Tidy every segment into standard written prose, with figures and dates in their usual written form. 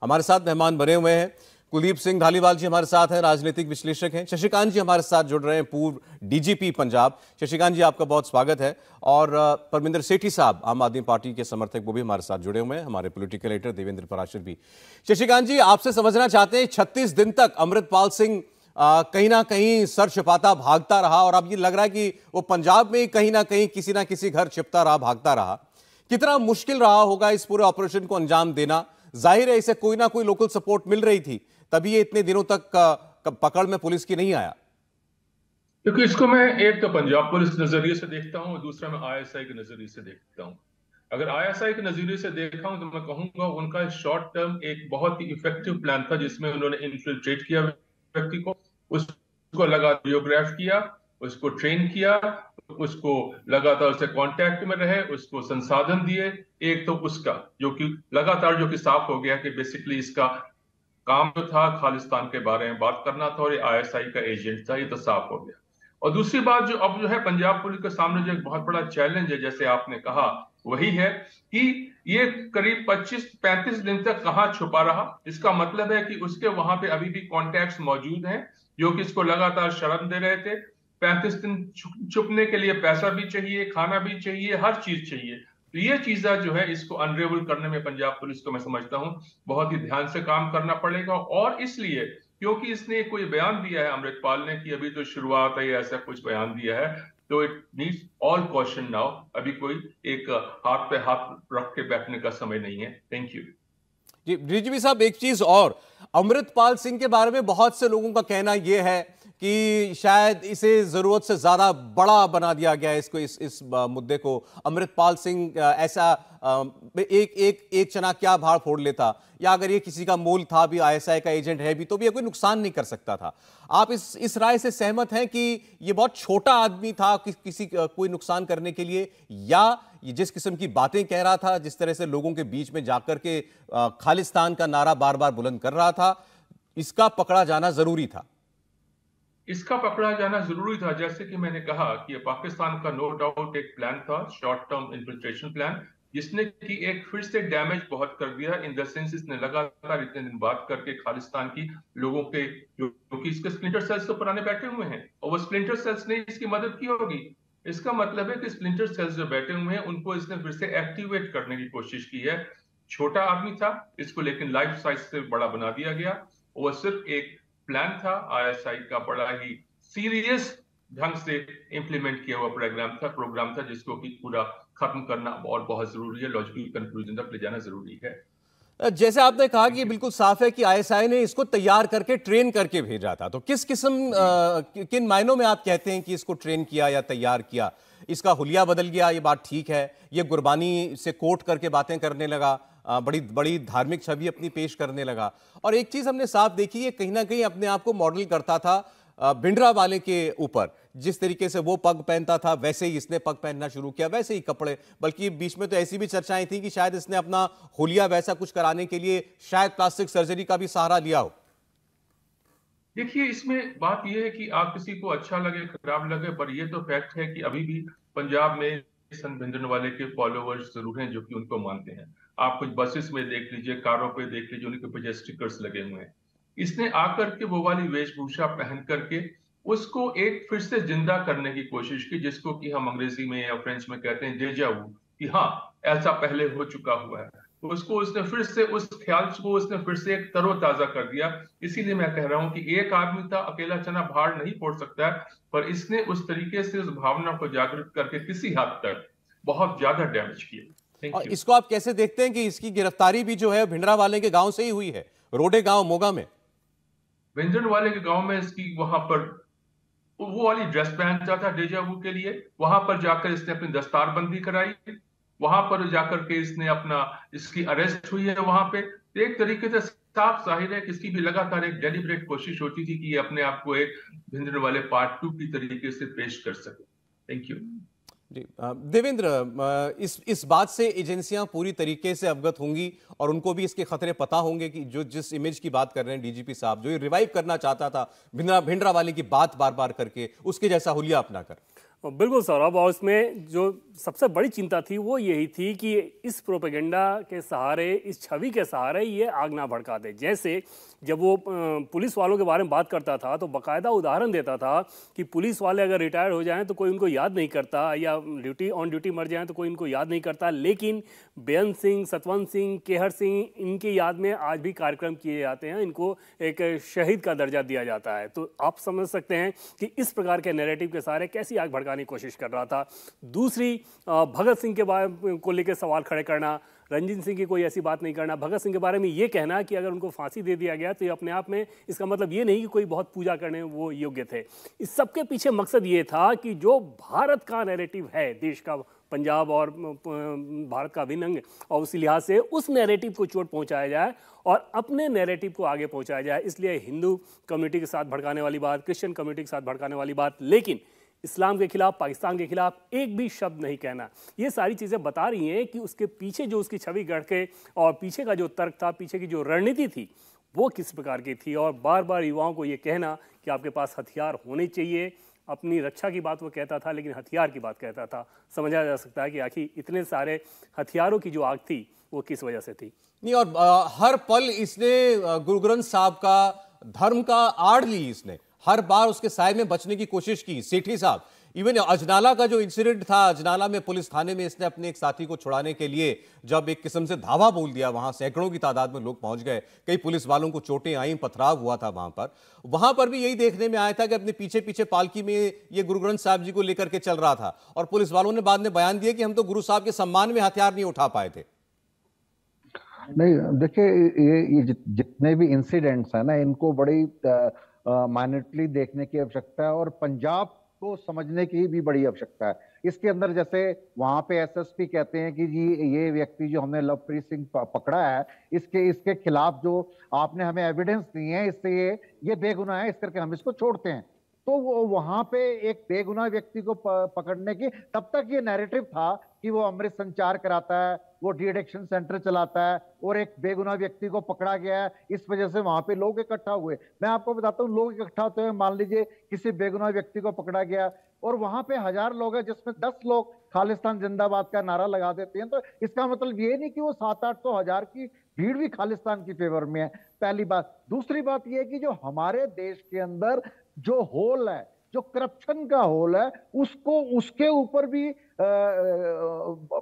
हमारे साथ मेहमान बने हुए हैं। कुलदीप सिंह धालीवाल जी हमारे साथ हैं, राजनीतिक विश्लेषक हैं। शशिकांत जी हमारे साथ जुड़ रहे हैं, पूर्व डीजीपी पंजाब। शशिकांत जी, आपका बहुत स्वागत है। और परमिंदर सेठी साहब, आम आदमी पार्टी के समर्थक, वो भी हमारे साथ जुड़े हुए हैं। हमारे पॉलिटिकल एडिटर देवेंद्र पराशर भी। शशिकांत जी, आपसे समझना चाहते हैं, 36 दिन तक अमृतपाल सिंह कहीं ना कहीं सर छिपाता भागता रहा, और अब ये लग रहा है कि वो पंजाब में कहीं ना कहीं किसी ना किसी घर छिपता रहा, भागता रहा। कितना मुश्किल रहा होगा इस पूरे ऑपरेशन को अंजाम देना? जाहिर है इसे कोई ना कोई लोकल सपोर्ट मिल रही थी, तभी ये इतने दिनों तक पकड़ में पुलिस की नहीं आया। क्योंकि इसको मैं एक तो पंजाब पुलिस नजरिए से देखता हूं और दूसरा मैं आईएसआई के नजरिए से देखता हूं। अगर आईएसआई के नजरिए से देखा हूं तो मैं कहूंगा उनका शॉर्ट टर्म एक बहुत ही इफेक्टिव प्लान था, जिसमें उन्होंने इन्फिल्ट्रेट किया व्यक्ति को, उसको लगातार वीडियोग्राफ किया, उसको ट्रेन किया, उसको लगातार उससे कांटेक्ट में रहे, उसको संसाधन दिए। एक तो उसका जो कि लगातार जो कि साफ हो गया कि बेसिकली इसका काम जो था खालिस्तान के बारे में बात करना था और ये आईएसआई का एजेंट था, ये तो साफ हो गया। और दूसरी बात जो अब जो है पंजाब पुलिस के सामने जो एक बहुत बड़ा चैलेंज है, जैसे आपने कहा, वही है कि ये करीब 25-35 दिन तक कहां छुपा रहा। इसका मतलब है कि उसके वहां पे अभी भी कॉन्टैक्ट्स मौजूद हैं जो कि इसको लगातार शरण दे रहे थे। 35 दिन छुपने के लिए पैसा भी चाहिए, खाना भी चाहिए, हर चीज चाहिए। तो ये चीजें जो है इसको अनरेवल करने में पंजाब पुलिस को मैं समझता हूं बहुत ही ध्यान से काम करना पड़ेगा। और इसलिए क्योंकि इसने कोई बयान दिया है अमृतपाल ने कि अभी तो शुरुआत है, ऐसा कुछ बयान दिया है, तो it needs all caution now. अभी कोई एक हाथ पे हाथ रख के बैठने का समय नहीं है। Thank you ji. डीजीपी साहब, एक चीज और, अमृतपाल सिंह के बारे में बहुत से लोगों का कहना यह है कि शायद इसे जरूरत से ज्यादा बड़ा बना दिया गया है, इसको इस मुद्दे को। अमृतपाल सिंह ऐसा एक चना क्या भाड़ फोड़ लेता, या अगर ये किसी का मूल था भी, आईएसआई का एजेंट है भी, तो भी ये कोई नुकसान नहीं कर सकता था। आप इस राय से सहमत हैं कि ये बहुत छोटा आदमी था किसी कोई नुकसान करने के लिए, या ये जिस किस्म की बातें कह रहा था, जिस तरह से लोगों के बीच में जाकर के खालिस्तान का नारा बार बार बुलंद कर रहा था, इसका पकड़ा जाना जरूरी था? इसका पकड़ा जाना जरूरी था। जैसे कि मैंने कहा कि पाकिस्तान का नो डाउट एक प्लान था, शॉर्ट टर्म इन्फिल्ट्रेशन प्लान, जिसने कि एक फिर से डैमेज बहुत कर दिया। इन द सेंस इसने लगातार इतने दिन बात करके खालिस्तान की लोगों के जो कि इसके स्प्लिंटर सेल्स तो पुराने बैठे हुए हैं और वो स्प्लिंटर सेल्स ने इसकी मदद की होगी। इसका मतलब है कि स्प्लिंटर सेल्स जो बैठे हुए हैं उनको इसने फिर से एक्टिवेट करने की कोशिश की है। छोटा आदमी था, इसको लेकिन लाइफ साइज से बड़ा बना दिया गया। वो सिर्फ एक प्लान था, आईएसआई का बड़ा ही सीरियस ढंग से इंप्लीमेंट किया हुआ प्रोग्राम था जिसको कि पूरा खत्म करना और बहुत जरूरी है, लॉजिकल कंक्लूजन तक ले जाना जरूरी है। जैसे आपने कहा कि बिल्कुल साफ है कि आईएसआई ने इसको तैयार करके ट्रेन करके भेजा था, तो किस किस्म किन मायनों में आप कहते हैं कि इसको ट्रेन किया या तैयार किया? इसका हुलिया बदल गया, ये बात ठीक है। ये गुरबानी से कोट करके बातें करने लगा, बड़ी बड़ी धार्मिक छवि अपनी पेश करने लगा। और एक चीज हमने साफ देखी है, कहीं ना कहीं अपने आप को मॉडल करता था भिंडरावाले के ऊपर। जिस तरीके से वो पग पहनता था वैसे ही इसने पग पहनना शुरू किया, वैसे ही कपड़े। बल्कि बीच में तो ऐसी भी चर्चाएं थी कि शायद इसने अपना हुलिया वैसा कुछ कराने के लिए शायद प्लास्टिक सर्जरी का भी सहारा लिया हो। देखिए, इसमें बात यह है कि आप किसी को अच्छा लगे खराब लगे, पर यह तो फैक्ट है कि अभी भी पंजाब में संत भिंडरावाले के फॉलोवर्स जरूर हैं जो कि उनको मानते हैं। आप कुछ बसेस में देख लीजिए, कारों पे देख लीजिए, उनके ऊपर स्टिकर्स लगे हुए हैं। इसने आकर के वो वाली वेशभूषा पहन करके उसको एक फिर से जिंदा करने की कोशिश की, जिसको कि हम अंग्रेजी में या फ्रेंच में कहते हैं डेजा वू, कि हाँ ऐसा पहले हो चुका हुआ है। तो उसको उसने फिर से उस ख्याल को उसने फिर से एक तरोताजा कर दिया। इसीलिए मैं कह रहा हूं कि एक आदमी था, अकेला चना भाड़ नहीं फोड़ सकता है, पर इसने उस तरीके से उस भावना को जागृत करके किसी हद तक बहुत ज्यादा डैमेज किया। और थैंक यू। इसको आप कैसे देखते हैं कि इसकी गिरफ्तारी भी जो है भिंडरावाले के गांव से ही हुई है, रोडे गांव मोगा में? भिंडरावाले के गांव में इसकी वहां पर वो वाली ड्रेस पहनता था डेजा वू के लिए, वहां पर जाकर इसने अपनी दस्तारबंदी कराई, वहां पर जाकर के इसने अपना इसकी अरेस्ट हुई है वहां पे। एक तरीके से साफ जाहिर है कि इसकी भी लगातार एक डेलिब्रेट कोशिश होती थी कि ये अपने आप को एक भिंडरावाले पार्ट 2 की तरीके से पेश कर सके। थैंक यू जी। देवेंद्र, इस बात से एजेंसियां पूरी तरीके से अवगत होंगी और उनको भी इसके खतरे पता होंगे कि जो जिस इमेज की बात कर रहे हैं डीजीपी साहब, जो ये रिवाइव करना चाहता था भिंडरावाले की बात बार बार करके, उसके जैसा हुलिया अपनाकर। बिल्कुल सौरभ, और इसमें जो सबसे बड़ी चिंता थी वो यही थी कि इस प्रोपेगेंडा के सहारे, इस छवि के सहारे ये आग ना भड़का दे। जैसे जब वो पुलिस वालों के बारे में बात करता था तो बाकायदा उदाहरण देता था कि पुलिस वाले अगर रिटायर हो जाएं तो कोई उनको याद नहीं करता, या ऑन ड्यूटी मर जाएं तो कोई इनको याद नहीं करता, लेकिन बेअंत सिंह, सतवंत सिंह, केहर सिंह, इनकी याद में आज भी कार्यक्रम किए जाते हैं, इनको एक शहीद का दर्जा दिया जाता है। तो आप समझ सकते हैं कि इस प्रकार के नैरेटिव के सहारे कैसी आग भड़काने की कोशिश कर रहा था। दूसरी, भगत सिंह के बारे को लेकर सवाल खड़े करना, रंजीत सिंह की कोई ऐसी बात नहीं करना, भगत सिंह के बारे में ये कहना कि अगर उनको फांसी दे दिया गया तो ये अपने आप में, इसका मतलब ये नहीं कि कोई बहुत पूजा करने वो योग्य थे। इस सब के पीछे मकसद ये था कि जो भारत का नैरेटिव है, देश का, पंजाब और भारत का अभिन्न अंग, और उसी लिहाज से उस नैरेटिव को चोट पहुंचाया जाए और अपने नैरेटिव को आगे पहुंचाया जाए। इसलिए हिंदू कम्युनिटी के साथ भड़काने वाली बात, क्रिश्चियन कम्युनिटी के साथ भड़काने वाली बात, लेकिन इस्लाम के खिलाफ, पाकिस्तान के खिलाफ एक भी शब्द नहीं कहना, ये सारी चीज़ें बता रही हैं कि उसके पीछे जो उसकी छवि गढ़ के और पीछे का जो तर्क था, पीछे की जो रणनीति थी, वो किस प्रकार की थी। और बार बार युवाओं को ये कहना कि आपके पास हथियार होने चाहिए, अपनी रक्षा की बात वो कहता था लेकिन हथियार की बात कहता था। समझा जा सकता है कि आखिर इतने सारे हथियारों की जो आग थी वो किस वजह से थी। नहीं, और हर पल इसने गुरु ग्रंथ साहब का, धर्म का आड़ ली, इसने हर बार उसके साए में बचने की कोशिश की। सेठी साहब, इवन अजनाला का जो इंसिडेंट था, अजनाला में पुलिस थाने में इसने अपने एक साथी को छुड़ाने के लिए जब एक किस्म से धावा बोल दिया, वहां सैकड़ों की तादाद में लोग पहुंच गए, कई पुलिस वालों को चोटें आई, पथराव हुआ था वहां पर भी यही देखने में आया था कि अपने पीछे पीछे पालकी में ये गुरु ग्रंथ साहब जी को लेकर के चल रहा था, और पुलिस वालों ने बाद में बयान दिया कि हम तो गुरु साहब के सम्मान में हथियार नहीं उठा पाए थे। नहीं, देखिए, ये जितने भी इंसिडेंट्स हैं ना, इनको बड़ी माइन्यूटली देखने की आवश्यकता है और पंजाब को समझने की भी बड़ी आवश्यकता है। इसके अंदर जैसे वहां पे एसएसपी कहते हैं कि जी ये व्यक्ति जो हमने लवप्रीत सिंह पकड़ा है, इसके खिलाफ जो आपने हमें एविडेंस दिए हैं, इससे ये बेगुनाह है, इस करके हम इसको छोड़ते हैं। तो वो वहां पे एक बेगुनाह व्यक्ति को पकड़ने की, तब तक ये नैरेटिव था कि वो अमृत संचार कराता है, वो डी एडिक्शन सेंटर चलाता है और एक बेगुनाह व्यक्ति को पकड़ा गया है, इस वजह से वहां पे लोग इकट्ठा हुए। मैं आपको बताता हूँ, लोग इकट्ठा होते हैं, मान लीजिए किसी बेगुनाह व्यक्ति को पकड़ा गया और वहां पे 1000 लोग हैं जिसमें 10 लोग खालिस्तान जिंदाबाद का नारा लगा देते हैं, तो इसका मतलब ये नहीं कि वो 700-800 हजार की भीड़ भी खालिस्तान की फेवर में है, पहली बात। दूसरी बात ये कि जो हमारे देश के अंदर जो होल है, जो करप्शन का होल है, उसके ऊपर भी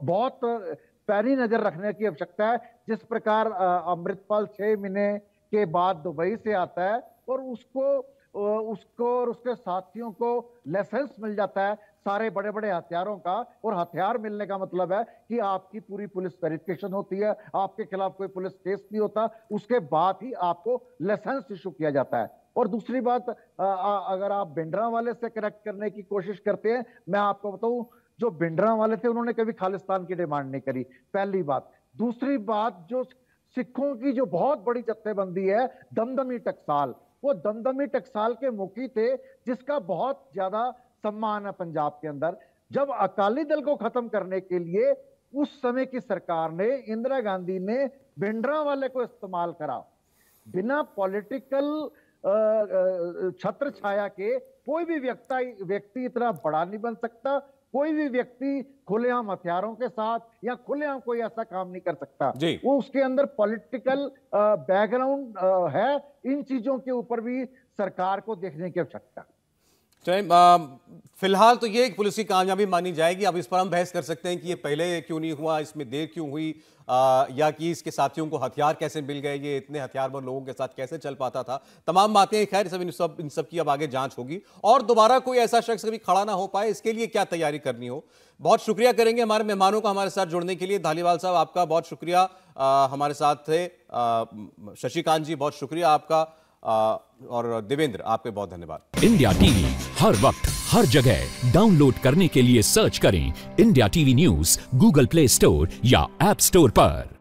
बहुत पैनी नजर रखने की आवश्यकता है। जिस प्रकार अमृतपाल 6 महीने के बाद दुबई से आता है और उसको और उसके साथियों को लाइसेंस मिल जाता है सारे बड़े बड़े हथियारों का, और हथियार मिलने का मतलब है कि आपकी पूरी पुलिस वेरिफिकेशन होती है, आपके खिलाफ कोई पुलिस केस नहीं होता, उसके बाद ही आपको लाइसेंस इशू किया जाता है। और दूसरी बात, अगर आप भिंडरांवाले से कनेक्ट करने की कोशिश करते हैं, मैं आपको बताऊं, जो भिंडरांवाले थे उन्होंने कभी खालिस्तान की डिमांड नहीं करी, पहली बात। दूसरी बात, जो सिखों की जो बहुत बड़ी जत्थेबंदी है दमदमी टकसाल, वो दमदमी टकसाल के मुखी थे जिसका बहुत ज्यादा सम्मान है पंजाब के अंदर। जब अकाली दल को खत्म करने के लिए उस समय की सरकार ने, इंदिरा गांधी ने भिंडरांवाले को इस्तेमाल करा। बिना पॉलिटिकल छत्र छाया के कोई भी व्यक्ति इतना बड़ा नहीं बन सकता, कोई भी व्यक्ति खुलेआम हथियारों के साथ या खुलेआम कोई ऐसा काम नहीं कर सकता। वो उसके अंदर पॉलिटिकल बैकग्राउंड है। इन चीजों के ऊपर भी सरकार को देखने की आवश्यकता। फिलहाल तो ये एक पुलिस की कामयाबी मानी जाएगी। अब इस पर हम बहस कर सकते हैं कि ये पहले क्यों नहीं हुआ, इसमें देर क्यों हुई, या कि इसके साथियों को हथियार कैसे मिल गए, ये इतने हथियारबंद लोगों के साथ कैसे चल पाता था, तमाम बातें। खैर, इन सब की अब आगे जांच होगी और दोबारा कोई ऐसा शख्स कभी खड़ा ना हो पाए, इसके लिए क्या तैयारी करनी हो। बहुत शुक्रिया करेंगे हमारे मेहमानों का हमारे साथ जुड़ने के लिए। धालीवाल साहब, आपका बहुत शुक्रिया, हमारे साथ थे। शशिकांत जी, बहुत शुक्रिया आपका, और देवेंद्र, आपके बहुत धन्यवाद। इंडिया टीवी हर वक्त हर जगह डाउनलोड करने के लिए सर्च करें India TV news Google play store या ऐप स्टोर पर।